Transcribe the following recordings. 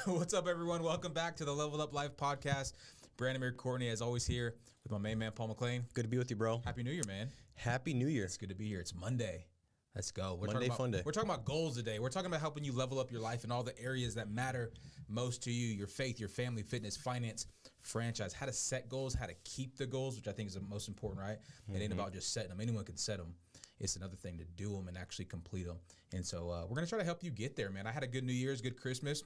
What's up, everyone? Welcome back to the Level Up Life podcast. Branamier, Courtney, as always, here with my main man, Paul McLain. Good to be with you, bro. Happy New Year, man. Happy New Year. It's good to be here. It's Monday. Let's go. Fun day. We're talking about goals today. We're talking about helping you level up your life in all the areas that matter most to you: your faith, your family, fitness, finance, franchise, how to set goals, how to keep the goals, which I think is the most important, right? It ain't about just setting them. Anyone can set them. It's another thing to do them and actually complete them. And so we're going to try to help you get there, man. I had a good New Year's, good Christmas.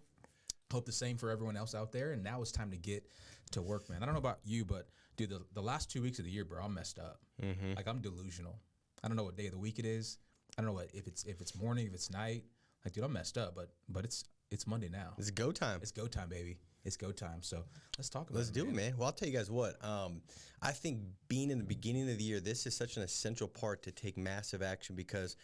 Hope the same for everyone else out there. And now it's time to get to work, man. I don't know about you, but dude, the last 2 weeks of the year, bro, I'm messed up. Like, I'm delusional. I don't know what day of the week it is. I don't know if it's morning, if it's night. Like, dude, I'm messed up. But it's Monday now. It's go time. It's go time, baby. It's go time. So let's talk about it. Let's do it, man. Well, I'll tell you guys what. I think being in the beginning of the year, this is such an essential part to take massive action, because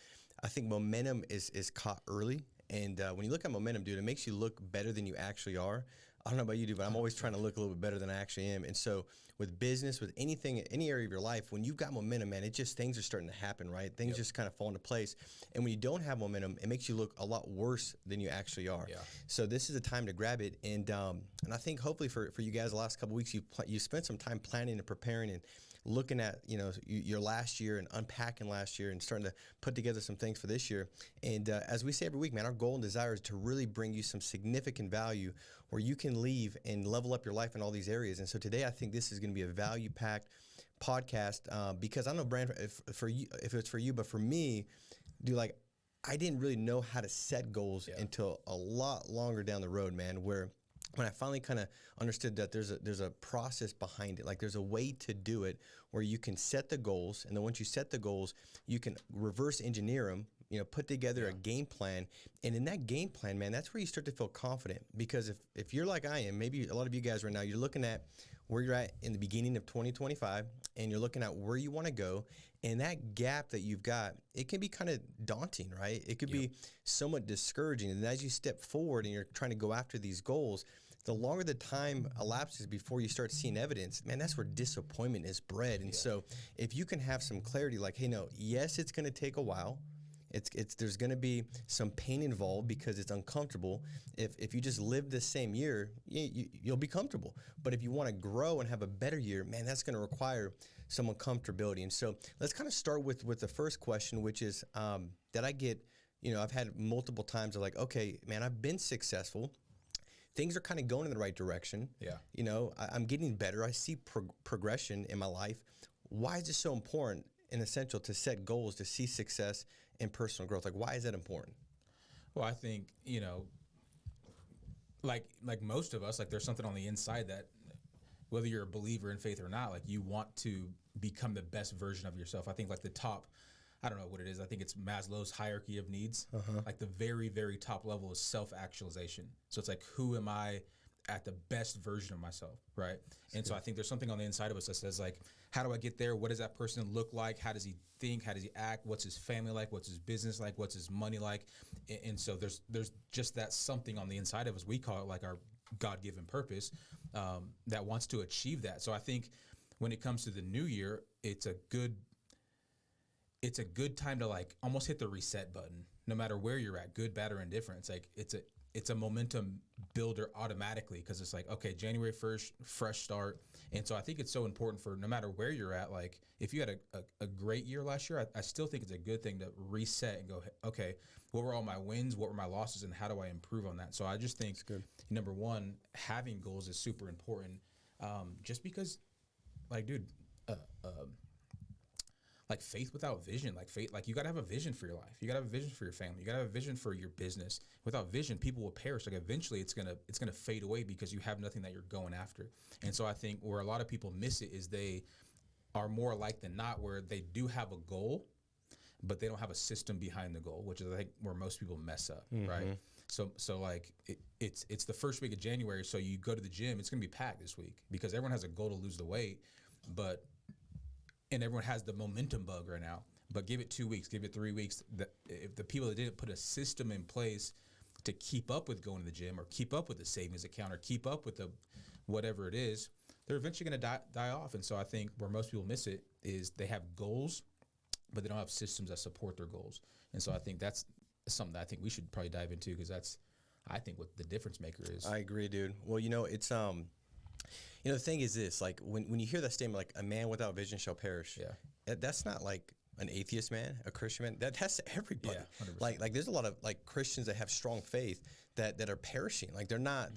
I think momentum is caught early. And when you look at momentum, dude, it makes you look better than you actually are. I don't know about you, dude, but I'm always trying to look a little bit better than I actually am. And so with business, with anything, any area of your life, when you've got momentum, man, things are starting to happen, right? Things just kind of fall into place. And when you don't have momentum, it makes you look a lot worse than you actually are. Yeah. So this is a time to grab it. And I think hopefully for you guys, the last couple of weeks, you spent some time planning and preparing and looking at, your last year and unpacking last year and starting to put together some things for this year. And as we say every week, man, our goal and desire is to really bring you some significant value where you can leave and level up your life in all these areas. And so today I think this is going to be a value-packed podcast because I don't know, Brand, if it's for you, but for me, dude, like, I didn't really know how to set goals until a lot longer down the road, man, when I finally kind of understood that there's a process behind it. Like, there's a way to do it where you can set the goals, and then once you set the goals, you can reverse engineer them, put together a game plan. And in that game plan, man, that's where you start to feel confident. Because if you're like I am, maybe a lot of you guys right now, you're looking at where you're at in the beginning of 2025, and you're looking at where you want to go. And that gap that you've got, it can be kind of daunting, right? It could be somewhat discouraging. And as you step forward and you're trying to go after these goals, the longer the time elapses before you start seeing evidence, man, that's where disappointment is bred. And so if you can have some clarity, like, hey, no, yes, it's going to take a while. There's going to be some pain involved because it's uncomfortable. If you just live the same year, you'll be comfortable. But if you want to grow and have a better year, man, that's going to require some uncomfortability. And so let's kind of start with the first question, which is that I get, I've had multiple times of like, okay, man, I've been successful. Things are kind of going in the right direction. Yeah. I'm getting better. I see progression in my life. Why is it so important and essential to set goals to see success and personal growth? Like, why is that important? Well, I think, like most of us, like, there's something on the inside that, whether you're a believer in faith or not, like, you want to become the best version of yourself. I think like the top, I don't know what it is. I think it's Maslow's hierarchy of needs. Like, the very, very top level is self-actualization. So it's like, who am I at the best version of myself, right? And so I think there's something on the inside of us that says, like, how do I get there? What does that person look like? How does he think? How does he act? What's his family like? What's his business like? What's his money like? And so there's just that something on the inside of us. We call it like our God-given purpose that wants to achieve that. So I think when it comes to the new year, it's a good time to, like, almost hit the reset button, no matter where you're at, good, bad, or indifferent. It's like, it's a momentum builder automatically, because it's like, okay, January 1st, fresh start. And so I think it's so important for no matter where you're at. Like, if you had a great year last year, I still think it's a good thing to reset and go, okay, what were all my wins? What were my losses? And how do I improve on that? So I just think, number one, having goals is super important, just because, like, dude, like, faith without vision, like you got to have a vision for your life. You got to have a vision for your family. You got to have a vision for your business. Without vision, people will perish. Like, eventually it's going to fade away because you have nothing that you're going after. And so I think where a lot of people miss it is they are more alike than not, where they do have a goal, but they don't have a system behind the goal, which is, I think, where most people mess up, right? So like, it's the first week of January, so you go to the gym, it's going to be packed this week because everyone has a goal to lose the weight, and everyone has the momentum bug right now. But give it 2 weeks, give it 3 weeks. If the people that didn't put a system in place to keep up with going to the gym, or keep up with the savings account, or keep up with the whatever it is, they're eventually going to die off. And so I think where most people miss it is they have goals, but they don't have systems that support their goals. And so I think that's something that I think we should probably dive into, because that's I think what the difference maker is. I agree, dude. Well, it's the thing is this, like when you hear that statement, like a man without vision shall perish. Yeah. That's not like an atheist man, a Christian man. That's everybody. Yeah, 100%. Like there's a lot of like Christians that have strong faith that are perishing. Like they're not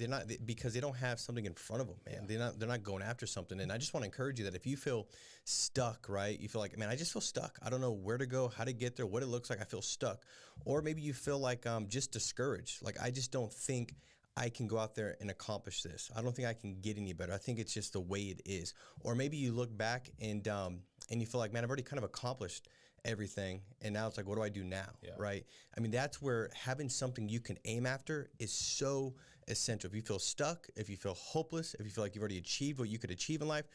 because they don't have something in front of them, man. Yeah. They're not going after something. And I just want to encourage you that if you feel stuck, right? You feel like, man, I just feel stuck. I don't know where to go, how to get there, what it looks like. I feel stuck. Or maybe you feel like just discouraged. Like I just don't think I can go out there and accomplish this. I don't think I can get any better. I think it's just the way it is. Or maybe you look back and you feel like, man, I've already kind of accomplished everything, and now it's like, what do I do now? Yeah. Right? I mean, that's where having something you can aim after is so essential. If you feel stuck, if you feel hopeless, if you feel like you've already achieved what you could achieve in life,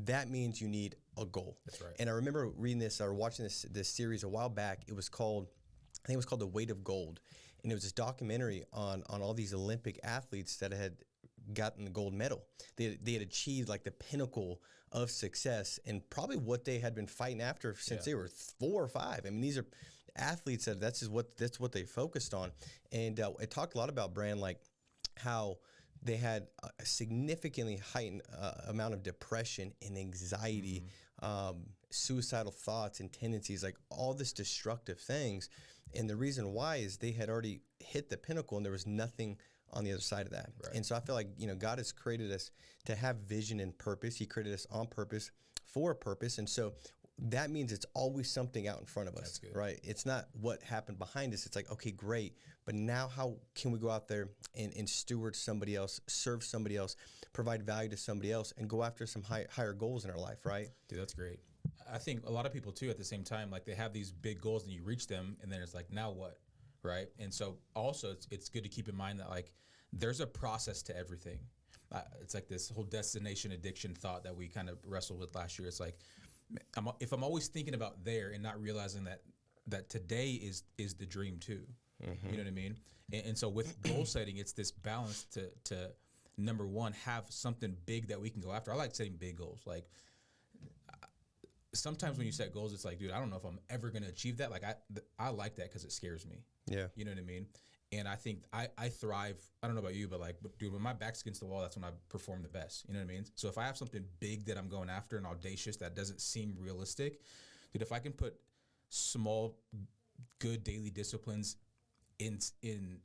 that means you need a goal. That's right. And I remember reading this or watching this series a while back. I think it was called The Weight of Gold. And it was this documentary on all these Olympic athletes that had gotten the gold medal. They had achieved like the pinnacle of success and probably what they had been fighting after since they were 4 or 5. I mean, these are athletes that's what they focused on. And it talked a lot about, Brand, like how they had a significantly heightened amount of depression and anxiety, suicidal thoughts and tendencies, like all this destructive things. And the reason why is they had already hit the pinnacle and there was nothing on the other side of that. Right. And so I feel like, God has created us to have vision and purpose. He created us on purpose for a purpose. And so that means it's always something out in front of us. That's good. Right? It's not what happened behind us. It's like, okay, great. But now how can we go out there and steward somebody else, serve somebody else, provide value to somebody else, and go after some higher goals in our life, right? Dude, that's great. I think a lot of people too, at the same time, like they have these big goals and you reach them and then it's like, now what? Right. And so also it's good to keep in mind that like there's a process to everything. It's like this whole destination addiction thought that we kind of wrestled with last year. It's like, if I'm always thinking about there and not realizing that today is the dream too. You know what I mean? And so with goal setting, it's this balance to number one, have something big that we can go after. I like setting big goals. Like sometimes when you set goals, it's like, dude, I don't know if I'm ever going to achieve that. Like I like that because it scares me. Yeah. You know what I mean? And I think I thrive. I don't know about you, but like, dude, when my back's against the wall, that's when I perform the best. You know what I mean? So if I have something big that I'm going after and audacious that doesn't seem realistic, dude, if I can put small, good daily disciplines in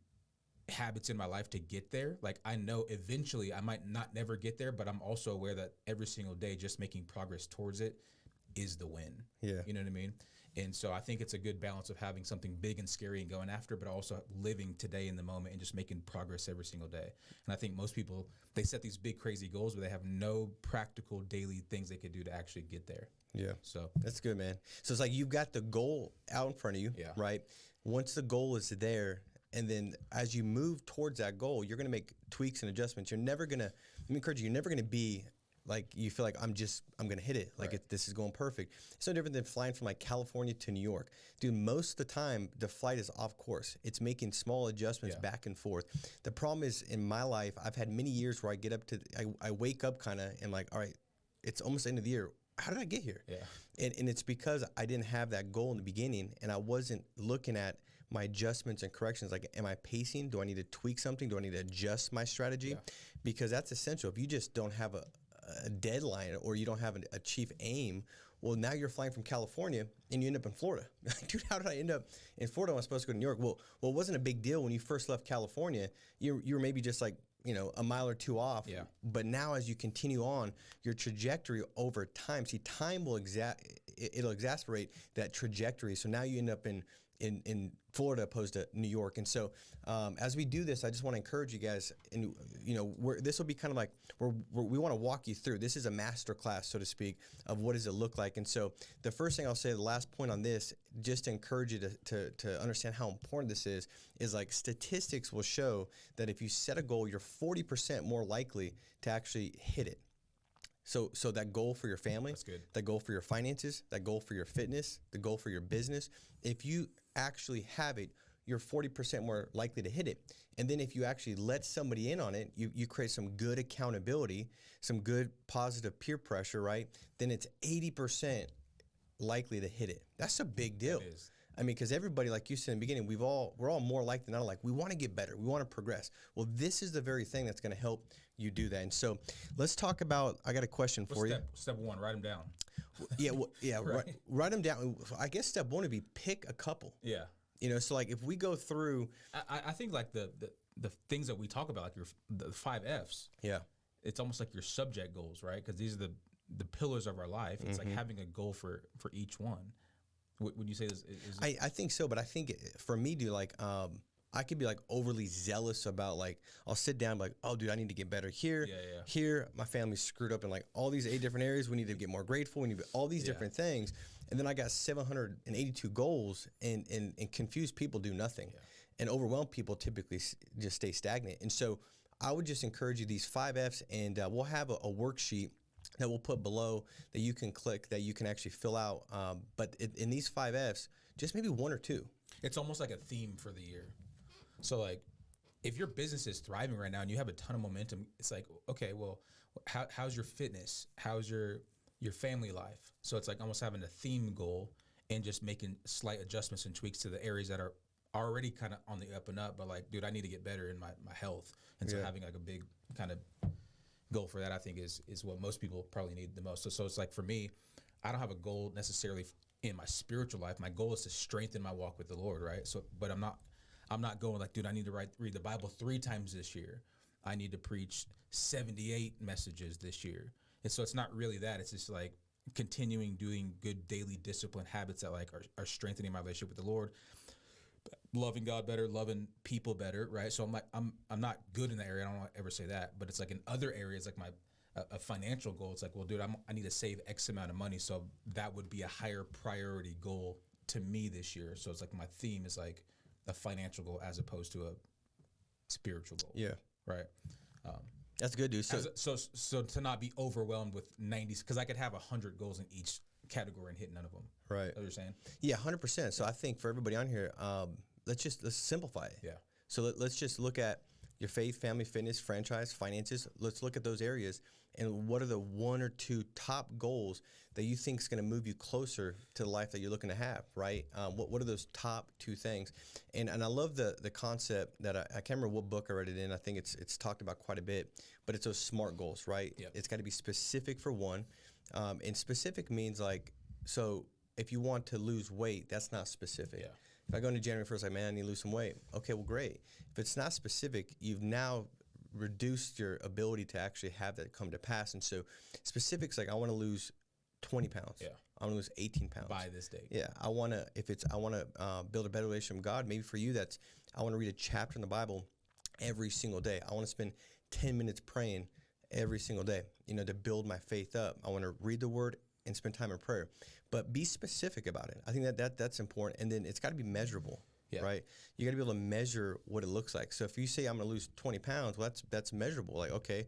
habits in my life to get there, like I know eventually I might not never get there, but I'm also aware that every single day just making progress towards it is the win. Yeah. You know what I mean? And so I think it's a good balance of having something big and scary and going after, but also living today in the moment and just making progress every single day. And I think most people, they set these big, crazy goals, but they have no practical daily things they could do to actually get there. Yeah. So that's good, man. So it's like you've got the goal out in front of you, right? Once the goal is there, and then as you move towards that goal, you're going to make tweaks and adjustments. You're never going to, let me encourage you, you're never going to be like, you feel like I'm going to hit it. Like this is going perfect. It's no different than flying from like California to New York. Dude, most of the time the flight is off course. It's making small adjustments back and forth. The problem is in my life, I've had many years where I get up to, I wake up kind of and like, all right, it's almost the end of the year. How did I get here? Yeah. And it's because I didn't have that goal in the beginning and I wasn't looking at my adjustments and corrections. Like, am I pacing? Do I need to tweak something? Do I need to adjust my strategy? Yeah. Because that's essential. If you just don't have a deadline or you don't have a chief aim, well, now you're flying from California and you end up in Florida. Dude, how did I end up in Florida when I was supposed to go to New York? Well, it wasn't a big deal when you first left California. You were maybe just like, a mile or two off. Yeah. But now as you continue on, your trajectory over time, see, time will it'll exacerbate that trajectory. So now you end up in Florida opposed to New York. And so as we do this, I just want to encourage you guys, and this will be kind of like we want to walk you through. This is a master class, so to speak, of what does it look like. And so the first thing I'll say, the last point on this, just to encourage you to understand how important this is like statistics will show that if you set a goal, you're 40% more likely to actually hit it. So that goal for your family, that's good. That goal for your finances, that goal for your fitness, the goal for your business, if you actually have it, you're 40% more likely to hit it. And then if you actually let somebody in on it, you create some good accountability, some good positive peer pressure, right? Then it's 80% likely to hit it. That's a big deal. It is. I mean, because everybody, like you said in the beginning, we're all more alike than not alike. We want to get better. We want to progress. Well, this is the very thing that's going to help you do that. And so let's talk about, I got a question for you. Step one, write them down. Right. Write them down. I guess step one would be pick a couple. Yeah. So like if we go through. I think like the things that we talk about, like the 5 F's. Yeah. It's almost like your subject goals, right? Because these are the pillars of our life. It's like having a goal for each one. Would you say this? I think so, but I think for me, dude, like I could be like overly zealous about like I'll sit down like, oh, dude, I need to get better here. Here, my family's screwed up in like all these 8 different areas. We need to get more grateful. We need all these different things, and then I got 782 goals, and confused people do nothing, and overwhelmed people typically just stay stagnant. And so I would just encourage you these 5 F's, and we'll have a worksheet that we'll put below that you can click, that you can actually fill out. But in these 5 F's, just maybe 1 or 2. It's almost like a theme for the year. So like, if your business is thriving right now and you have a ton of momentum, it's like, okay, well, how's your fitness? How's your family life? So it's like almost having a theme goal and just making slight adjustments and tweaks to the areas that are already kind of on the up and up. But like, dude, I need to get better in my health. And so having like a big kind of goal for that, I think is what most people probably need the most. So it's like for me, I don't have a goal necessarily in my spiritual life. My goal is to strengthen my walk with the Lord, right? So, but I'm not going like, dude, I need to read the Bible 3 times this year. I need to preach 78 messages this year. And so it's not really that. It's just like continuing doing good daily discipline habits that like are strengthening my relationship with the Lord, loving God better, loving people better, right? So I'm not good in that area. I don't ever say that, but it's like in other areas, like a financial goal. It's like, well, dude, I need to save X amount of money, so that would be a higher priority goal to me this year. So it's like my theme is like a financial goal as opposed to a spiritual goal. Yeah, right. That's good, dude. So to not be overwhelmed with 90s, because I could have 100 goals in each category and hit none of them. Right. What you're saying? Yeah, 100%. So I think for everybody on here, let's simplify it. Yeah. So let's just look at your faith, family, fitness, franchise, finances. Let's look at those areas, and what are the 1 or 2 top goals that you think is going to move you closer to the life that you're looking to have, right? What are those top 2 things? And I love the concept that I can't remember what book I read it in. I think it's talked about quite a bit, but it's those SMART goals, right? Yep. It's got to be specific for one, and specific means like, so if you want to lose weight, that's not specific. Yeah. If I go into January 1st, like, man, I need to lose some weight. Okay, well, great. If it's not specific, you've now reduced your ability to actually have that come to pass. And so specifics, like I want to lose 20 pounds. Yeah. I want to lose 18 pounds. By this date. Yeah. I want to build a better relationship with God. Maybe for you, I want to read a chapter in the Bible every single day. I want to spend 10 minutes praying every single day, to build my faith up. I want to read the word and spend time in prayer, but be specific about it. I think that's important. And then it's got to be measurable, right? You got to be able to measure what it looks like. So if you say I'm going to lose 20 pounds, well, that's measurable. Like, okay,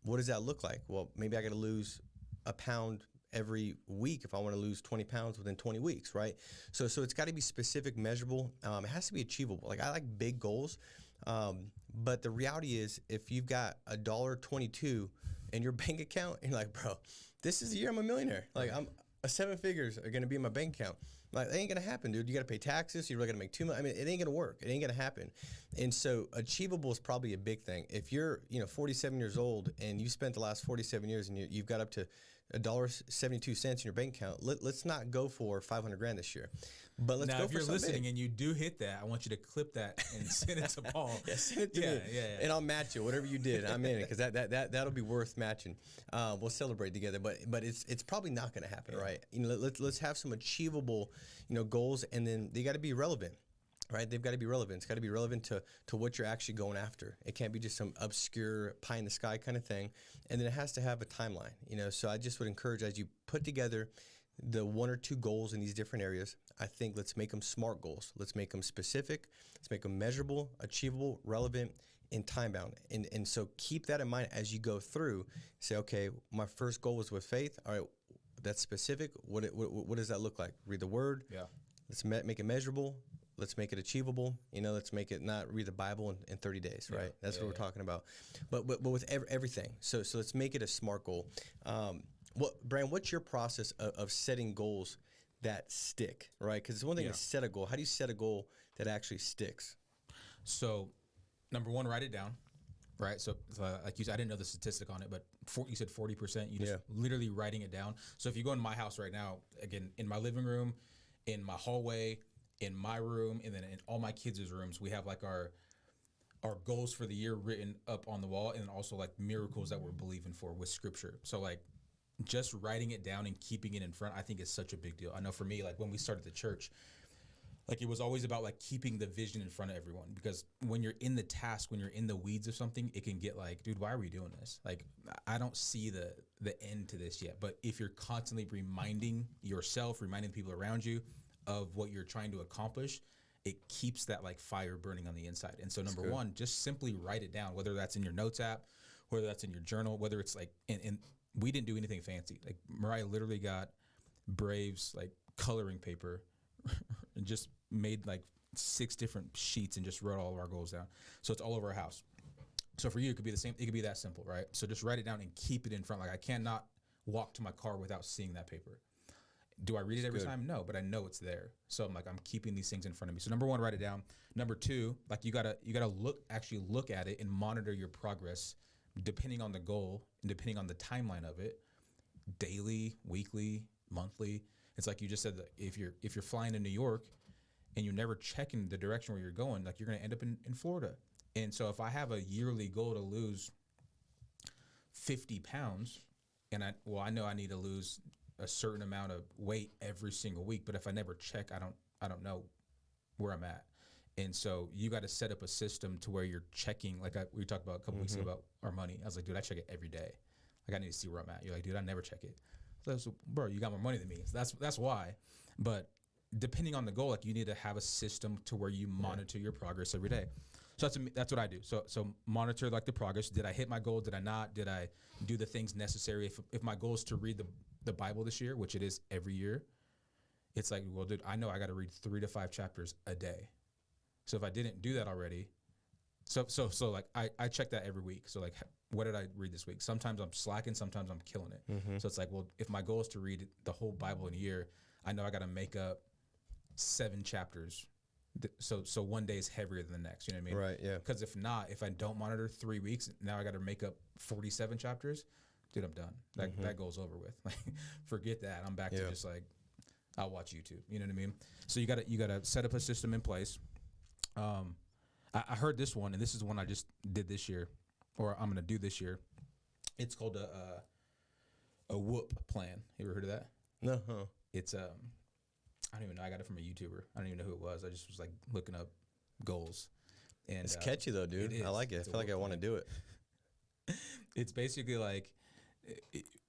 what does that look like? Well, maybe I got to lose a pound every week if I want to lose 20 pounds within 20 weeks, right? So it's got to be specific, measurable. It has to be achievable. Like I like big goals, but the reality is if you've got $1.22 in your bank account, and you're like, bro, this is the year I'm a millionaire. Like I'm 7 figures are going to be in my bank account. Like that ain't going to happen, dude. You got to pay taxes. You're really going to make too much. I mean, it ain't going to work. It ain't going to happen. And so achievable is probably a big thing. If you're, 47 years old and you spent the last 47 years and you've got up to $1.72 in your bank account, let's not go for $500,000 this year. But let's now, go if for you're listening big. And you do hit that, I want you to clip that and send it to Paul. Send it to me. Yeah. And I'll match it. Whatever you did, I'm in it because that'll be worth matching. We'll celebrate together. But it's probably not going to happen, right? Let's have some achievable, goals, and then they got to be relevant. Right, they've got to be relevant. It's got to be relevant to what you're actually going after. It can't be just some obscure pie in the sky kind of thing. And then it has to have a timeline. So I just would encourage, as you put together the 1 or 2 goals in these different areas, I think let's make them SMART goals. Let's make them specific. Let's make them measurable, achievable, relevant, and time bound. And so keep that in mind as you go through. Say, okay, my first goal was with faith. All right, that's specific. What does that look like? Read the word. Yeah. Let's make it measurable. Let's make it achievable. Let's make it not read the Bible in 30 days, right? That's what we're talking about. But with everything. So let's make it a SMART goal. Brand, what's your process of setting goals that stick, right? Because it's one thing Yeah. to set a goal. How do you set a goal that actually sticks? So, number one, write it down. Right. So, like you said, I didn't know the statistic on it, but you said 40%. You just literally writing it down. So if you go in my house right now, again, in my living room, in my hallway, in my room, and then in all my kids' rooms, we have like our goals for the year written up on the wall, and then also like miracles that we're believing for with scripture. So like just writing it down and keeping it in front, I think is such a big deal. I know for me, like when we started the church, like it was always about like keeping the vision in front of everyone, because when you're in the task, when you're in the weeds of something, it can get like, dude, why are we doing this? Like, I don't see the end to this yet. But if you're constantly reminding yourself, reminding the people around you of what you're trying to accomplish, it keeps that like fire burning on the inside. And so number one, just simply write it down, whether that's in your notes app, whether that's in your journal, whether it's like, and we didn't do anything fancy. Like Mariah literally got Braves like coloring paper and just made like 6 different sheets and just wrote all of our goals down. So it's all over our house. So for you, it could be the same. It could be that simple, right? So just write it down and keep it in front. Like I cannot walk to my car without seeing that paper. Do I read it every time? No, but I know it's there. So I'm like, I'm keeping these things in front of me. So number one, write it down. Number two, like you gotta look at it and monitor your progress depending on the goal and depending on the timeline of it, daily, weekly, monthly. It's like you just said that if you're flying to New York and you're never checking the direction where you're going, like you're going to end up in Florida. And so if I have a yearly goal to lose 50 pounds, and I know I need to lose a certain amount of weight every single week, but if I never check, I don't know where I'm at. And so you got to set up a system to where you're checking, like we talked about a couple weeks ago about our money. I was like, dude, I check it every day. Like I need to see where I'm at. You're like, dude, I never check it. So bro, you got more money than me. So that's why. But depending on the goal, like you need to have a system to where you monitor your progress every day. So that's what I do. So monitor like the progress. Did I hit my goal? Did I not? Did I do the things necessary? If my goal is to read the Bible this year, which it is every year, it's like, well, dude, I know I got to read 3 to 5 chapters a day. So if I didn't do that already, so like I check that every week. So like, what did I read this week? Sometimes I'm slacking, sometimes I'm killing it. So it's like, well, if my goal is to read the whole Bible in a year, I know I got to make up 7 chapters. So one day is heavier than the next. You know what I mean? Right. Yeah. Because if I don't monitor 3 weeks, now I got to make up 47 chapters. Dude, I'm done. That goal's over with. Like, forget that. I'm back to just like, I'll watch YouTube. You know what I mean? So you gotta set up a system in place. I heard this one, and this is one I just did this year, or I'm gonna do this year. It's called a whoop plan. You ever heard of that? No. It's I don't even know. I got it from a YouTuber. I don't even know who it was. I just was like looking up goals. And it's catchy though, dude. I like it. I feel like I want to do it. It's basically like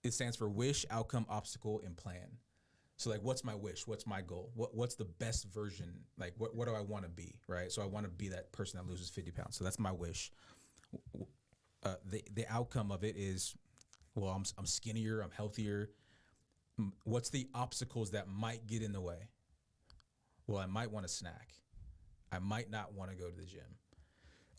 it stands for wish, outcome, obstacle, and plan. So like, what's my wish? What's my goal? What's the best version? Like, what do I want to be? Right. So I want to be that person that loses 50 pounds. So that's my wish. The outcome of it is, well, I'm skinnier. I'm healthier. What's the obstacles that might get in the way? Well, I might want a snack. I might not want to go to the gym.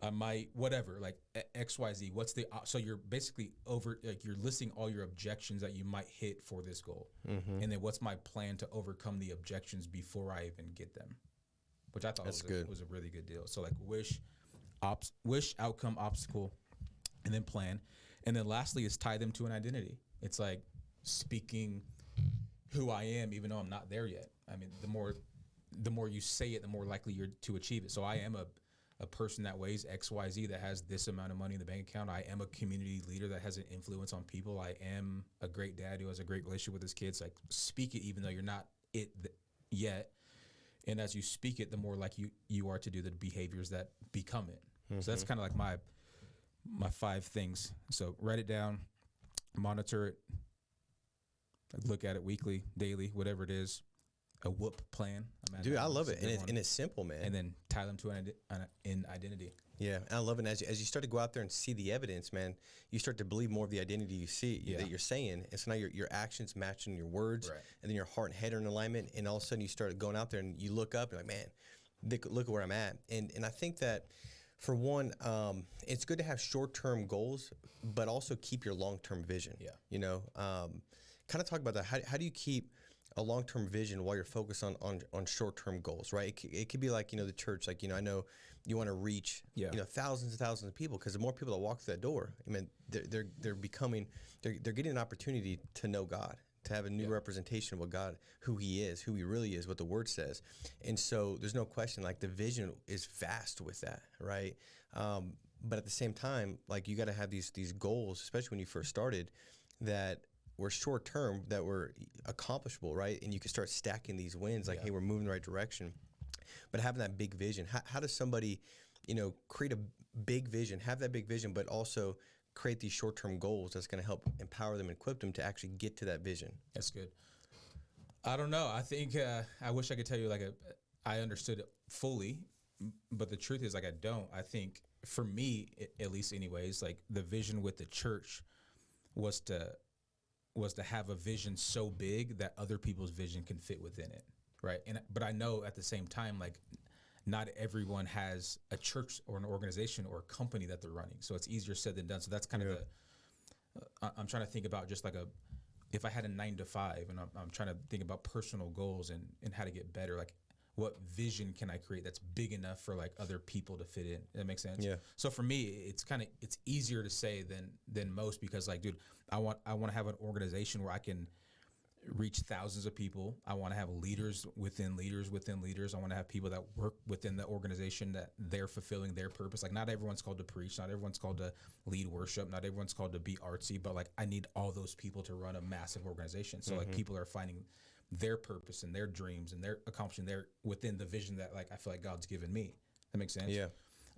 I might, whatever, like XYZ. What's the, so you're basically you're listing all your objections that you might hit for this goal. And then what's my plan to overcome the objections before I even get them? Which I thought was a really good deal. So like wish, outcome, obstacle, and then plan. And then lastly is tie them to an identity. It's like speaking who I am, even though I'm not there yet. I mean, the more you say it, the more likely you're to achieve it. So I am a person that weighs XYZ, that has this amount of money in the bank account. I am a community leader that has an influence on people. I am a great dad who has a great relationship with his kids. Like, speak it even though you're not it yet. And as you speak it, the more like you are to do the behaviors that become it. So that's kind of like my 5 things. So write it down, monitor it, look at it weekly, daily, whatever it is. A whoop plan. Dude, I love it. And it's simple, man. And then tie them to an identity. Yeah, I love it. And as you start to go out there and see the evidence, man, you start to believe more of the identity you see that you're saying. And so now your actions matching your words, and then your heart and head are in alignment. And all of a sudden you start going out there and you look up and like, man, look at where I'm at. And I think that for one, it's good to have short-term goals, but also keep your long-term vision. Yeah. You know, kind of talk about that. How do you keep a long-term vision while you're focused on short-term goals, right? It could be like, the church, like, I know you want to reach, thousands and thousands of people, because the more people that walk through that door, I mean, they're getting an opportunity to know God, to have a new representation of what God, who he is, who he really is, what the word says. And so there's no question, like, the vision is vast with that, right? But at the same time, like, you got to have these goals, especially when you first started, that were short term, that were accomplishable, right? And you can start stacking these wins, like, hey, we're moving in the right direction. But having that big vision, how does somebody, create a big vision, have that big vision, but also create these short term goals that's going to help empower them and equip them to actually get to that vision? That's good. I don't know. I think I wish I could tell you I understood it fully, but the truth is, like, I don't. I think for me, at least, anyways, like, the vision with the church was to have a vision so big that other people's vision can fit within it, right? But I know at the same time, like, not everyone has a church or an organization or a company that they're running, so it's easier said than done. So that's kind of I'm trying to think about just like if I had a 9 to 5, and I'm trying to think about personal goals and how to get better, like, what vision can I create that's big enough for, like, other people to fit in? Does that make sense? Yeah. So for me, it's easier to say than most, because, like, dude, I want to have an organization where I can reach thousands of people. I want to have leaders within leaders within leaders. I want to have people that work within the organization that they're fulfilling their purpose. Like, not everyone's called to preach, not everyone's called to lead worship, not everyone's called to be artsy, but, like, I need all those people to run a massive organization. So like, people are finding their purpose and their dreams, and they're accomplishing their within the vision that, like, I feel like God's given me. That makes sense? Yeah.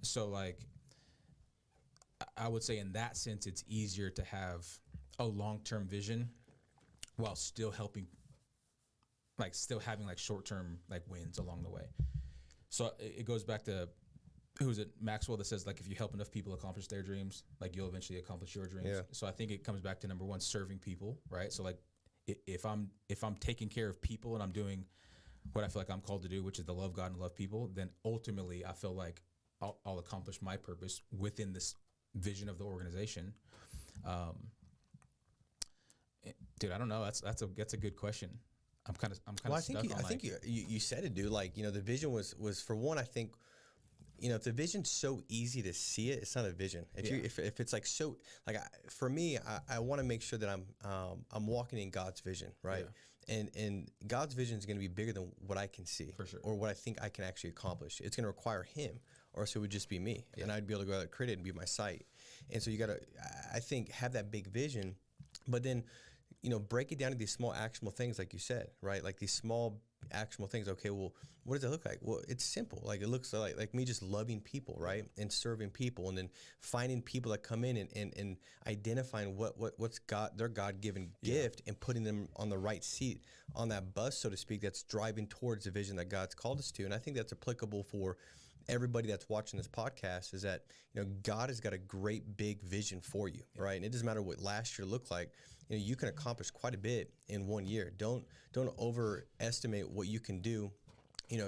So, like, I would say in that sense, it's easier to have a long-term vision while still helping, like, still having, like, short-term, like, wins along the way. So it goes back to, who is it, Maxwell, that says, like, if you help enough people accomplish their dreams, like, you'll eventually accomplish your dreams. Yeah. So I think it comes back to, number one, serving people, right? So, like, if I'm taking care of people and I'm doing what I feel like I'm called to do, which is to love God and love people, then ultimately I feel like I'll accomplish my purpose within this vision of the organization. Dude, I don't know. That's a good question. I'm kind of Well, I stuck think on, I think you said it, dude. Like, the vision was for one. I think, if the vision's so easy to see it, it's not a vision. If it's like, so, like, for me, I want to make sure that I'm walking in God's vision, right? Yeah. And God's vision is going to be bigger than what I can see, for sure, or what I think I can actually accomplish. It's going to require Him, or else it would just be me, and I'd be able to go out and create it and be my sight. And so you got to, I think, have that big vision, but then, break it down to these small actionable things, like you said, right? Like, these small actionable things. Okay, well, what does it look like? Well, it's simple. Like, it looks like me just loving people, right? And serving people, and then finding people that come in and identifying what's their God-given gift, and putting them on the right seat on that bus, so to speak, that's driving towards the vision that God's called us to. And I think that's applicable for everybody that's watching this podcast, is that, God has got a great big vision for you, right? And it doesn't matter what last year looked like. You can accomplish quite a bit in 1 year. Don't overestimate what you can do,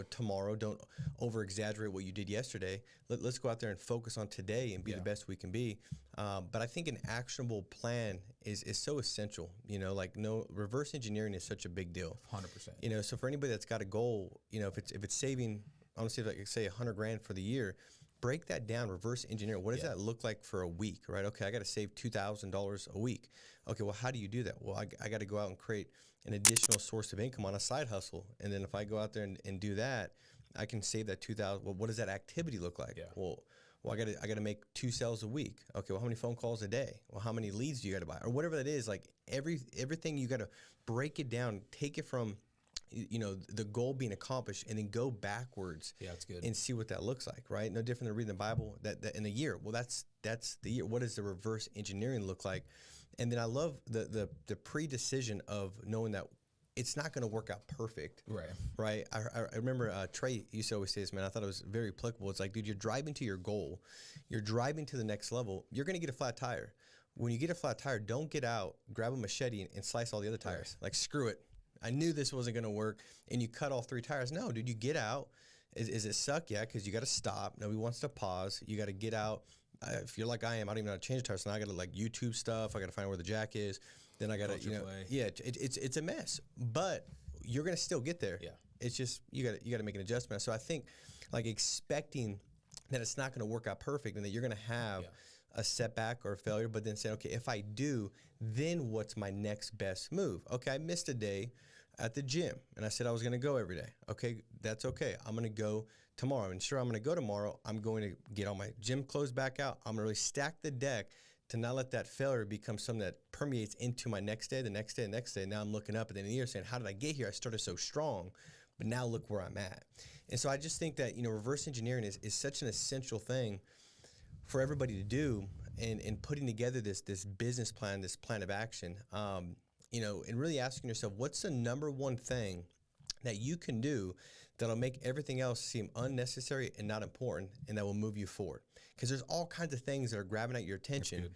tomorrow. Don't over exaggerate what you did yesterday. Let's go out there and focus on today and be the best we can be. But I think an actionable plan is so essential. Like, no, reverse engineering is such a big deal. 100%. So for anybody that's got a goal, if it's saving, I want to say, like, say $100,000 for the year, break that down, reverse engineer. What does that look like for a week, right? Okay, I got to save $2,000 a week. Okay, well, how do you do that? Well, I got to go out and create an additional source of income on a side hustle. And then if I go out there and do that, I can save that $2,000. Well, what does that activity look like? Yeah. Well, I got to make 2 sales a week. Okay, well, how many phone calls a day? Well, how many leads do you got to buy? Or whatever that is. Like, everything, you got to break it down, take it from, the goal being accomplished, and then go backwards. Yeah, that's good. And see what that looks like, right? No different than reading the Bible that in a year. Well, that's the year. What does the reverse engineering look like? And then I love the pre-decision of knowing that it's not going to work out perfect. Right. I remember Trey used to always say this, man. I thought it was very applicable. It's like, dude, you're driving to your goal. You're driving to the next level. You're going to get a flat tire. When you get a flat tire, don't get out, grab a machete, and slice all the other tires. Like, screw it. I knew this wasn't going to work, and you cut all 3 tires. No, dude, you get out. Is it suck? Yeah, because you got to stop. Nobody wants to pause. You got to get out. If you're like I am, I don't even know how to change a tire, so now I got to, like, YouTube stuff. I got to find where the jack is. Then I got to, it's a mess. But you're going to still get there. Yeah. It's just you got to make an adjustment. So I think like expecting that it's not going to work out perfect and that you're going to have a setback or a failure, but then saying, okay, if I do, then what's my next best move? Okay, I missed a day at the gym and I said I was going to go every day. Okay, that's okay. I'm going to go tomorrow. And sure, I'm going to go tomorrow. I'm going to get all my gym clothes back out. I'm going to really stack the deck to not let that failure become something that permeates into my next day, the next day, the next day. Now I'm looking up at the end of the year saying, how did I get here? I started so strong, but now look where I'm at. And so I just think that, reverse engineering is such an essential thing for everybody to do, and putting together this business plan, this plan of action, and really asking yourself, what's the number one thing that you can do that'll make everything else seem unnecessary and not important, and that will move you forward? Because there's all kinds of things that are grabbing at your attention,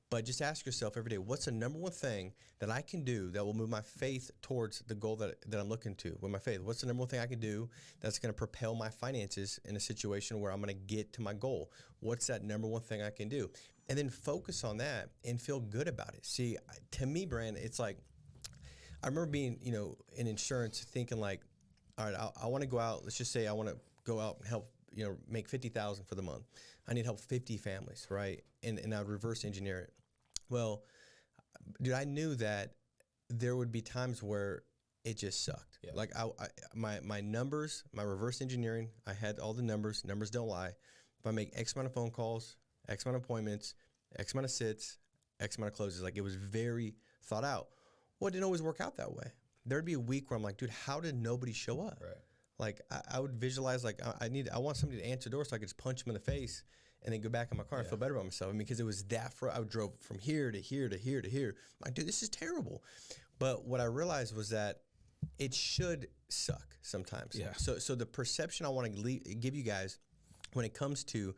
but just ask yourself every day, what's the number one thing that I can do that will move my faith towards the goal that I'm looking to with my faith? What's the number one thing I can do that's going to propel my finances in a situation where I'm going to get to my goal? What's that number one thing I can do? And then focus on that and feel good about it. See, to me, Brand, it's like, I remember being, in insurance thinking like, all right, I want to go out. Let's just say I want to go out and help, make $50,000 for the month. I need help 50 families, right? And I would reverse engineer it. Well, dude, I knew that there would be times where it just sucked. Yeah. Like my numbers, my reverse engineering, I had all the numbers. Numbers don't lie. If I make X amount of phone calls, X amount of appointments, X amount of sits, X amount of closes, like it was very thought out. Well, it didn't always work out that way. There'd be a week where I'm like, dude, how did nobody show up? Right. Like I would visualize like I want somebody to answer the door so I could just punch them in the face and then go back in my car and feel better about myself. I mean, because it was that I drove from here to here to here to here. I'm like, dude, this is terrible. But what I realized was that it should suck sometimes. Yeah. So the perception I want to give you guys when it comes to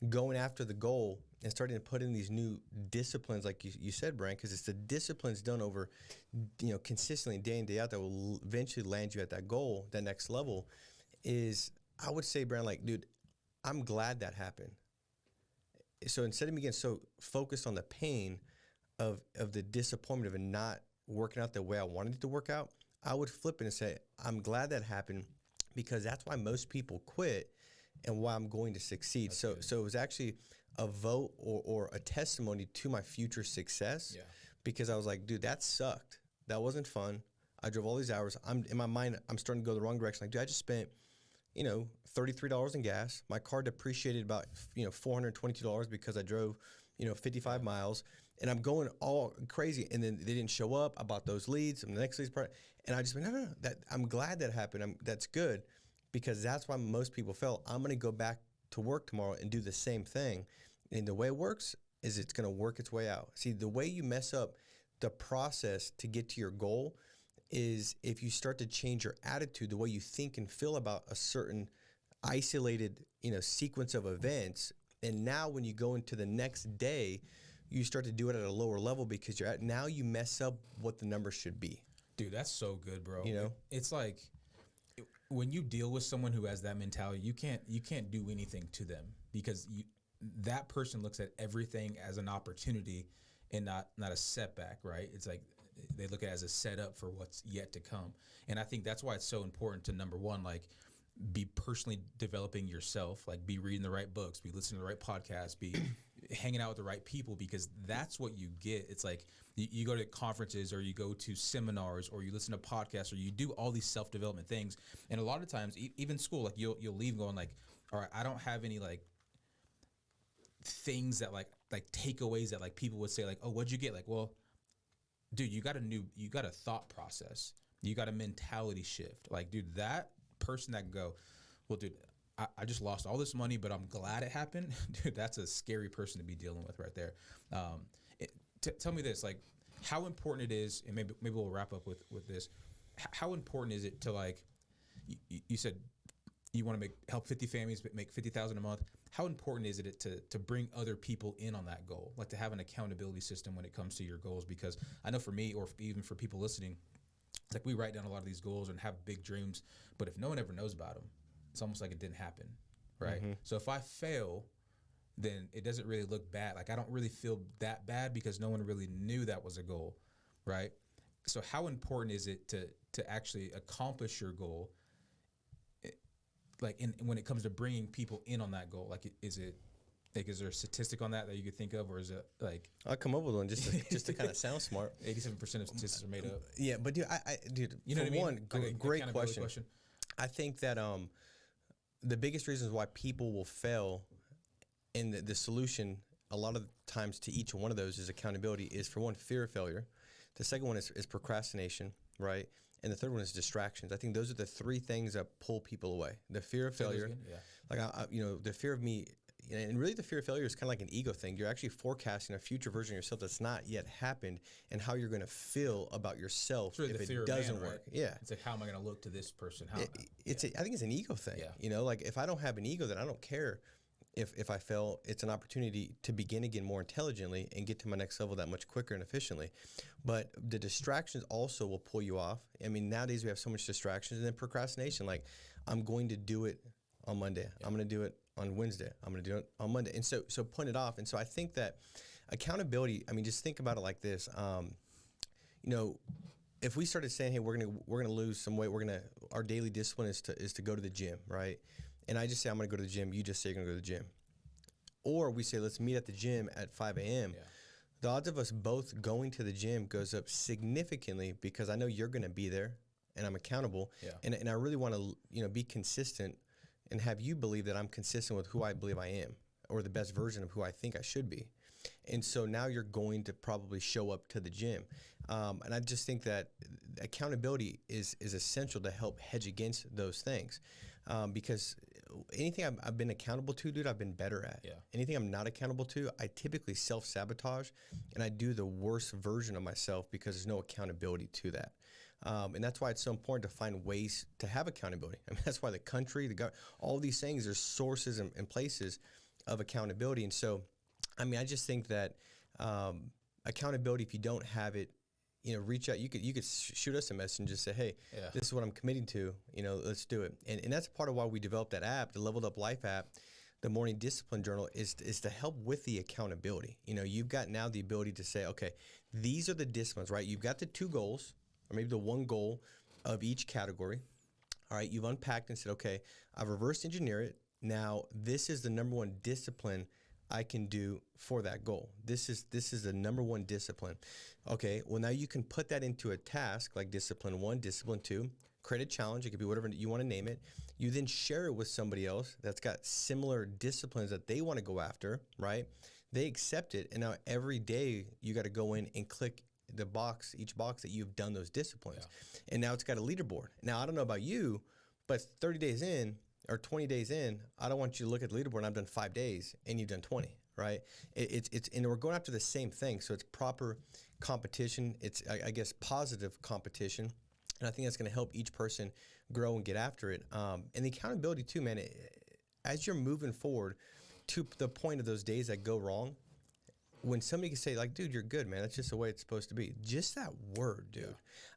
going after the goal and starting to put in these new disciplines, like you said, Brian, because it's the disciplines done over, consistently day in, day out that will eventually land you at that goal, that next level, is, I would say, Brian, like, dude, I'm glad that happened. So instead of me getting so focused on the pain of the disappointment of it not working out the way I wanted it to work out, I would flip it and say, I'm glad that happened because that's why most people quit and why I'm going to succeed. So it was actually a vote or a testimony to my future success because I was like, dude, that sucked. That wasn't fun. I drove all these hours. In my mind, I'm starting to go the wrong direction. Like, dude, I just spent, $33 in gas. My car depreciated about, $422 because I drove, 55 miles. And I'm going all crazy. And then they didn't show up. I bought those leads and the next leads part. And I just went, no. I'm glad that happened. That's good because that's why most people fail. I'm going to go back to work tomorrow and do the same thing. And the way it works is it's going to work its way out. See, the way you mess up the process to get to your goal is if you start to change your attitude, the way you think and feel about a certain isolated, sequence of events. And now when you go into the next day, you start to do it at a lower level because now you mess up what the numbers should be. Dude, that's so good, bro. It's like when you deal with someone who has that mentality, you can't do anything to them because that person looks at everything as an opportunity and not a setback, right? It's like they look at it as a setup for what's yet to come. And I think that's why it's so important to, number one, like be personally developing yourself, like be reading the right books, be listening to the right podcasts, be hanging out with the right people, because that's what you get. It's like you go to conferences or you go to seminars or you listen to podcasts or you do all these self-development things. And a lot of times, even school, like you'll leave going like, all right, I don't have any like things that like takeaways that like people would say like, oh, what'd you get? Like, well, dude, you got a thought process. You got a mentality shift. Like, dude, that person that can go, well, dude, I just lost all this money, but I'm glad it happened. Dude, that's a scary person to be dealing with right there. Tell me this, like how important it is, and maybe we'll wrap up with this. How important is it to like, you said you want to help 50 families, make $50,000 a month. How important is it to bring other people in on that goal? Like to have an accountability system when it comes to your goals? Because I know for me, or even for people listening, it's like we write down a lot of these goals and have big dreams, but if no one ever knows about them, it's almost like it didn't happen, right? Mm-hmm. So if I fail, then it doesn't really look bad. Like I don't really feel that bad because no one really knew that was a goal, right? so how important is it to actually accomplish your goal? Like, when it comes to bringing people in on that goal, like, is there a statistic on that you could think of, or is it like I'll come up with one just to kind of sound smart. 87% of statistics are made up? Yeah, but dude, You know for what I mean? one, Like great question. I think that the biggest reasons why people will fail, and the solution a lot of times to each one of those is accountability, is for one, fear of failure. The second one is procrastination, right? And the third one is distractions. I think those are the three things that pull people away. The fear of failure, like the fear of me, and really the fear of failure is kind of like an ego thing. You're actually forecasting a future version of yourself that's not yet happened, and how you're going to feel about yourself really if it doesn't work. Right? Yeah, it's like, how am I going to look to this person? I think it's an ego thing. Yeah. Like, if I don't have an ego, then I don't care if I fail. It's an opportunity to begin again more intelligently and get to my next level that much quicker and efficiently. But the distractions also will pull you off. I mean, nowadays we have so much distractions, and then procrastination. Like, I'm going to do it on Monday. Yeah. I'm going to do it on Wednesday. I'm going to do it on Monday. And so putting it off. And so I think that accountability, I mean, just think about it like this. If we started saying, hey, we're gonna lose some weight, our daily discipline is to go to the gym, right? And I just say I'm going to go to the gym. You just say you're going to go to the gym. Or we say, let's meet at the gym at 5 a.m. Yeah. The odds of us both going to the gym goes up significantly, because I know you're going to be there and I'm accountable. Yeah. And I really want to be consistent and have you believe that I'm consistent with who I believe I am, or the best version of who I think I should be. And so now you're going to probably show up to the gym. And I just think that accountability is essential to help hedge against those things. Because anything I've been accountable to, dude, I've been better at. Yeah. Anything I'm not accountable to, I typically self-sabotage, and I do the worst version of myself because there's no accountability to that. And that's why it's so important to find ways to have accountability. I mean, that's why the country, the government, all these things, there's sources and places of accountability. And so, I mean, I just think that accountability, if you don't have it, reach out. You could shoot us a message and just say, hey, this is what I'm committing to. Let's do it. And that's part of why we developed that app, the Leveled Up Life app. The Morning Discipline Journal is to help with the accountability. You've got now the ability to say, okay, these are the disciplines, right? You've got the 2 goals, or maybe the 1 goal of each category. All right, you've unpacked and said, okay, I've reverse engineered it. Now, this is the number 1 discipline I can do for that goal. This is the number 1 discipline. Okay, well, now you can put that into a task like discipline 1, discipline 2, create a challenge. It could be whatever you want to name it. You then share it with somebody else that's got similar disciplines that they want to go after, right? They accept it, and now every day you got to go in and click each box that you've done those disciplines. Yeah. And now it's got a leaderboard. Now, I don't know about you, but 30 days in or 20 days in, I don't want you to look at the leaderboard and I've done 5 days and you've done 20, right? And we're going after the same thing. So it's proper competition. It's, I guess, positive competition. And I think that's going to help each person grow and get after it. And the accountability too, man, as you're moving forward to the point of those days that go wrong, when somebody can say, like, dude, you're good, man, that's just the way it's supposed to be. Just that word, dude. Yeah.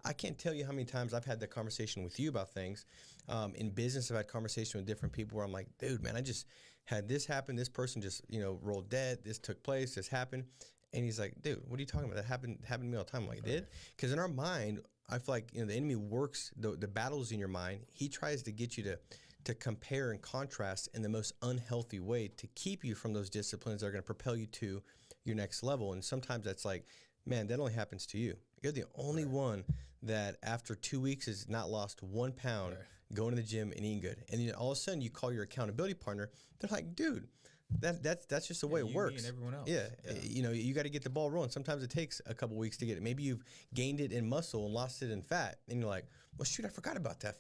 I can't tell you how many times I've had that conversation with you about things. In business, I've had conversation with different people where I'm like, dude, man, I just had this happen. This person just, rolled dead. This took place. This happened. And he's like, dude, what are you talking about? That happened to me all the time. I'm like, it did? Because in our mind, I feel like, the enemy works, the battles in your mind. He tries to get you to compare and contrast in the most unhealthy way to keep you from those disciplines that are going to propel you to your next level. And sometimes that's like, man, that only happens to you. You're the only one that after 2 weeks has not lost 1 pound going to the gym and eating good. And then all of a sudden you call your accountability partner. They're like, dude, that's just the way it works. Me and everyone else. Yeah. You got to get the ball rolling. Sometimes it takes a couple weeks to get it. Maybe you've gained it in muscle and lost it in fat. And you're like, well, shoot, I forgot about that.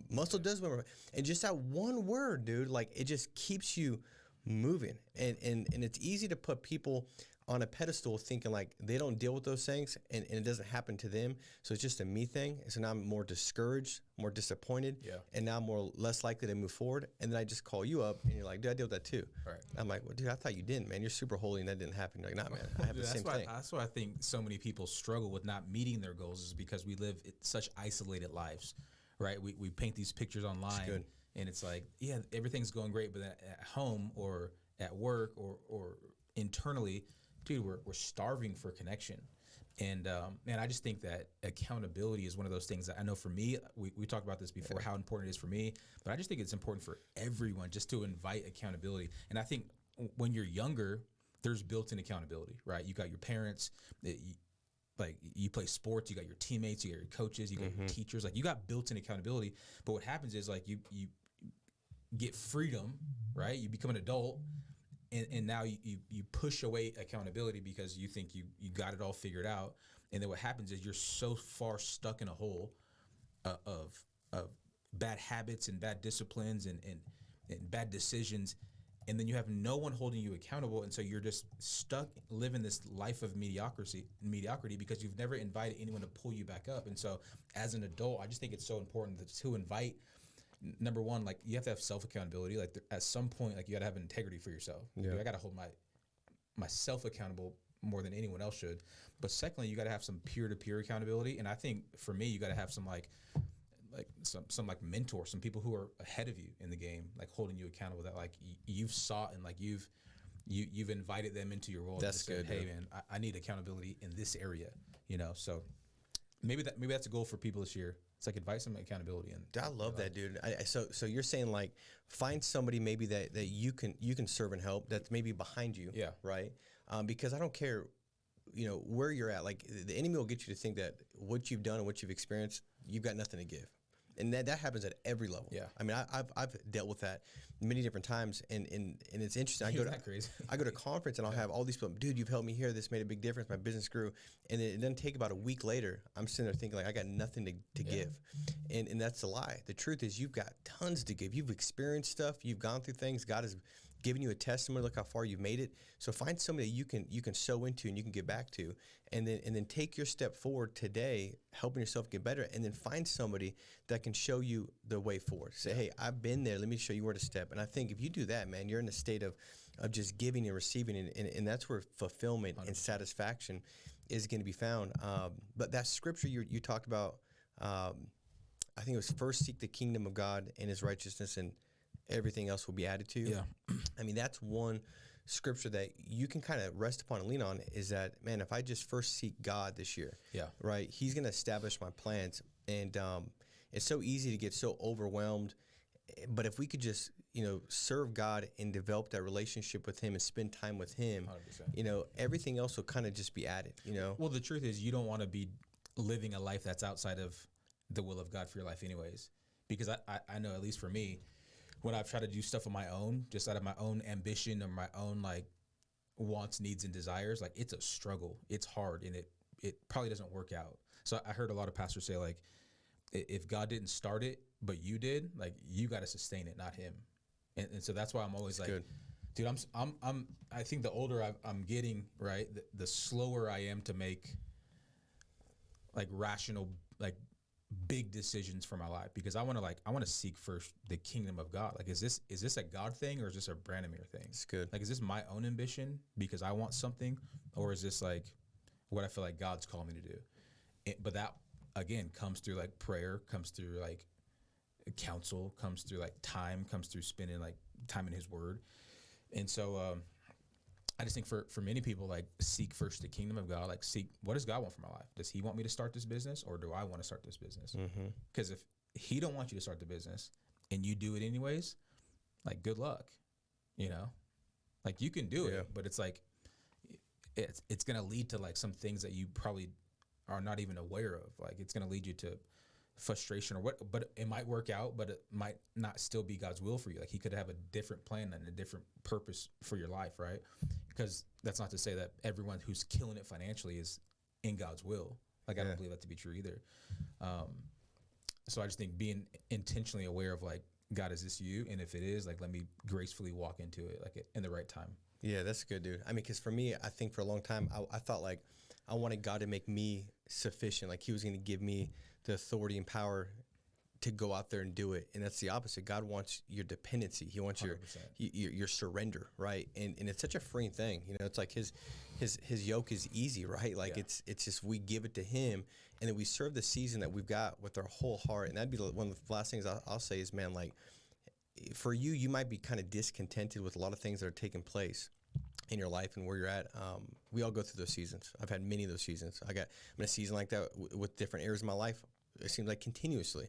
Muscle does remember. And just that one word, dude, like it just keeps you moving. And it's easy to put people on a pedestal thinking like they don't deal with those things and it doesn't happen to them. So it's just a me thing. So now I'm more discouraged, more disappointed, and now I'm less likely to move forward. And then I just call you up and you're like, dude, I deal with that too. Right. I'm like, well, dude, I thought you didn't, man. You're super holy and that didn't happen. You're like, nah, man, I have the same thing. That's why I think so many people struggle with not meeting their goals is because we live such isolated lives, right? We paint these pictures online and it's like, yeah, everything's going great, but at home or at work or internally, dude, we're starving for connection. And I just think that accountability is one of those things that I know for me, we talked about this before, how important it is for me, but I just think it's important for everyone just to invite accountability. And I think when you're younger, there's built-in accountability, right? You got your parents, like you play sports, you got your teammates, you got your coaches, you got your teachers, like you got built-in accountability. But what happens is like you get freedom, right? You become an adult. And now you push away accountability because you think you got it all figured out. And then what happens is you're so far stuck in a hole of bad habits and bad disciplines and bad decisions. And then you have no one holding you accountable. And so you're just stuck living this life of mediocrity because you've never invited anyone to pull you back up. And so as an adult, I just think it's so important to invite. Number one, like you have to have self accountability. Like at some point, like you got to have integrity for yourself. Yeah. I got to hold myself accountable more than anyone else should. But secondly, you got to have some peer to peer accountability. And I think for me, you got to have some some mentor, some people who are ahead of you in the game, like holding you accountable. That like you've sought and like you've invited them into your world. That's good. Said, hey man, I need accountability in this area. So maybe that's a goal for people this year. It's like invite some accountability in. I love that, dude. So you're saying like find somebody maybe that you can serve and help that's maybe behind you, yeah, right? Because I don't care, where you're at. Like the enemy will get you to think that what you've done and what you've experienced, you've got nothing to give, and that happens at every level. Yeah, I mean I've dealt with that many different times, and it's interesting. I go to conference and I'll have all these people. Dude, you've helped me here. This made a big difference. My business grew, and it doesn't take about a week later. I'm sitting there thinking like I got nothing to give, and that's a lie. The truth is you've got tons to give. You've experienced stuff. You've gone through things. God has given you a testimony. Look how far you've made it. So find somebody that you can sow into and you can get back to, and then take your step forward today, helping yourself get better, and then find somebody that can show you the way forward. Say, hey, I've been there. Let me show you where to step. And I think if you do that, man, you're in a state of just giving and receiving, and that's where fulfillment 100%. And satisfaction is going to be found. But that scripture you talked about, I think it was first seek the kingdom of God and his righteousness, and everything else will be added to you. Yeah. I mean, that's one scripture that you can kind of rest upon and lean on, is that, man, if I just first seek God this year, right, he's going to establish my plans. And it's so easy to get so overwhelmed. But if we could just, serve God and develop that relationship with him and spend time with him, 100%. Everything else will kind of just be added, Well, the truth is you don't want to be living a life that's outside of the will of God for your life anyways. Because I know, at least for me, when I've tried to do stuff on my own, just out of my own ambition or my own like wants, needs, and desires, like it's a struggle. It's hard, and it probably doesn't work out. So I heard a lot of pastors say like, if God didn't start it, but you did, like you got to sustain it, not him. And so that's why I'm always that's like, good. Dude, I think the older I'm getting, right, the slower I am to make like rational, like big decisions for my life, because I want to seek first the kingdom of God. Like, is this a God thing or is this a Branamier thing? It's good. Like, is this my own ambition because I want something, or is this like what I feel like God's calling me to do? But that again comes through like prayer, comes through like counsel, comes through like time, comes through spending like time in his word. And so I just think for many people, like seek first the kingdom of God, like seek, what does God want for my life? Does he want me to start this business, or do I want to start this business? Because if he don't want you to start the business and you do it anyways, like good luck, like you can do it, but it's like, it's going to lead to like some things that you probably are not even aware of. Like it's going to lead you to frustration or what, but it might work out, but it might not still be God's will for you. Like he could have a different plan and a different purpose for your life, right? Because that's not to say that everyone who's killing it financially is in God's will. Like I don't believe that to be true either. So I just think being intentionally aware of like, God, is this you? And if it is, like, let me gracefully walk into it like in the right time. Yeah, that's good, dude. I mean, because for me, I think for a long time, I thought like I wanted God to make me sufficient. Like he was going to give me the authority and power to go out there and do it. And that's the opposite. God wants your dependency. He wants your surrender, right? And it's such a freeing thing. It's like his yoke is easy, right? Like it's just, we give it to him, and then we serve the season that we've got with our whole heart. And that'd be one of the last things I'll say is, man, like for you might be kind of discontented with a lot of things that are taking place. in your life and where you're at. We all go through those seasons. I've had many of those seasons. I'm in a season like that with different areas of my life. It seems like continuously.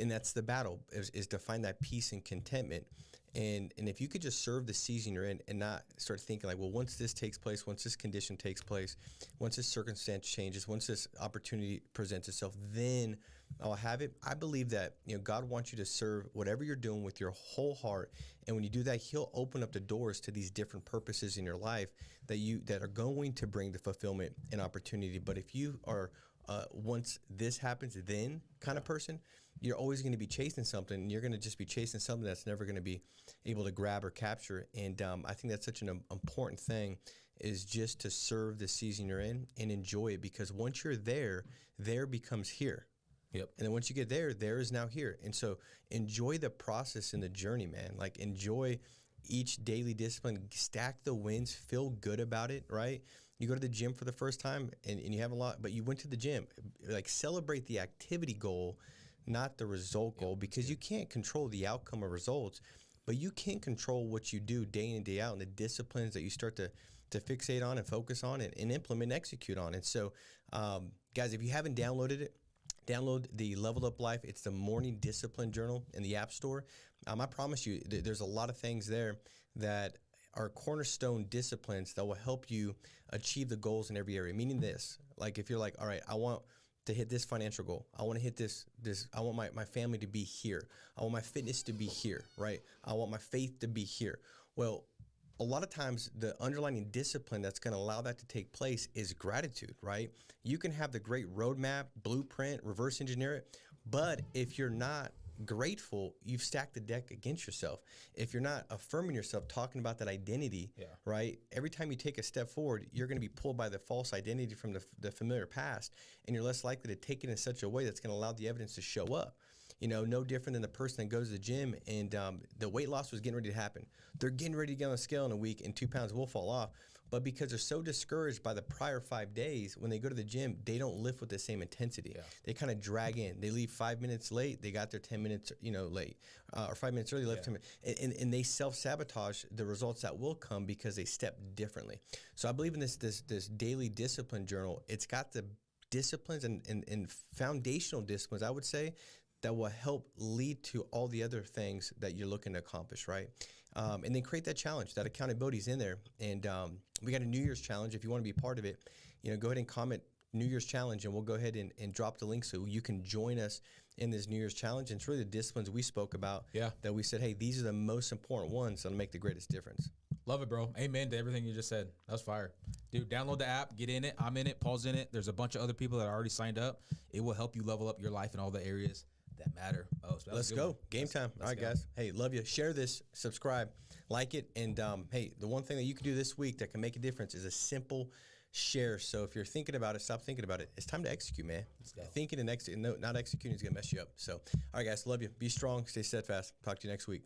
And that's the battle is to find that peace and contentment. And if you could just serve the season you're in and not start thinking like, well, once this takes place, once this condition takes place, once this circumstance changes, once this opportunity presents itself, then I'll have it. I believe that, God wants you to serve whatever you're doing with your whole heart. And when you do that, he'll open up the doors to these different purposes in your life that are going to bring the fulfillment and opportunity. But if you are once this happens, then kind of person, you're always going to be chasing something, and you're going to just be chasing something that's never going to be able to grab or capture. And I think that's such an important thing, is just to serve the season you're in and enjoy it, because once you're there becomes here. Yep. And then once you get there is now here. And so enjoy the process and the journey, man. Like, enjoy each daily discipline, stack the wins, feel good about it, right? You go to the gym for the first time and you have a lot, but you went to the gym. Like, celebrate the activity goal, not the result goal, because you can't control the outcome of results, but you can control what you do day in and day out, and the disciplines that you start to fixate on and focus on and implement and execute on. And so, guys, if you haven't downloaded it, download the Leveled Up Life. It's the morning discipline journal in the App Store. I promise you, there's a lot of things there that are cornerstone disciplines that will help you achieve the goals in every area. Meaning this, like, if you're like, all right, I want to hit this financial goal. I want to hit this, I want my family to be here. I want my fitness to be here, right? I want my faith to be here. Well, a lot of times the underlying discipline that's going to allow that to take place is gratitude, right? You can have the great roadmap, blueprint, reverse engineer it, but if you're not grateful, you've stacked the deck against yourself. If you're not affirming yourself, talking about that identity, right? Every time you take a step forward, you're going to be pulled by the false identity from the familiar past, and you're less likely to take it in such a way that's going to allow the evidence to show up. No different than the person that goes to the gym and the weight loss was getting ready to happen. They're getting ready to get on the scale in a week and 2 pounds will fall off. But because they're so discouraged by the prior 5 days, when they go to the gym, they don't lift with the same intensity. Yeah. They kind of drag in. They leave 5 minutes late. They got there 10 minutes, late, or 5 minutes early, left 10 minutes. And they self-sabotage the results that will come because they step differently. So I believe in this daily discipline journal. It's got the disciplines and foundational disciplines, I would say, that will help lead to all the other things that you're looking to accomplish, right? And then create that challenge. That accountability is in there. And we got a New Year's challenge. If you want to be part of it, go ahead and comment New Year's challenge, and we'll go ahead and drop the link so you can join us in this New Year's challenge. And it's really the disciplines we spoke about that we said, hey, these are the most important ones that'll make the greatest difference. Love it, bro. Amen to everything you just said. That was fire. Dude, download the app, get in it. I'm in it. Paul's in it. There's a bunch of other people that are already signed up. It will help you level up your life in all the areas that matter. So let's go. Game time. All right, guys. Hey, love you. Share this, subscribe, like it. And hey, the one thing that you can do this week that can make a difference is a simple share. So if you're thinking about it, stop thinking about it. It's time to execute, man. Thinking and not executing is going to mess you up. So, all right, guys. Love you. Be strong. Stay steadfast. Talk to you next week.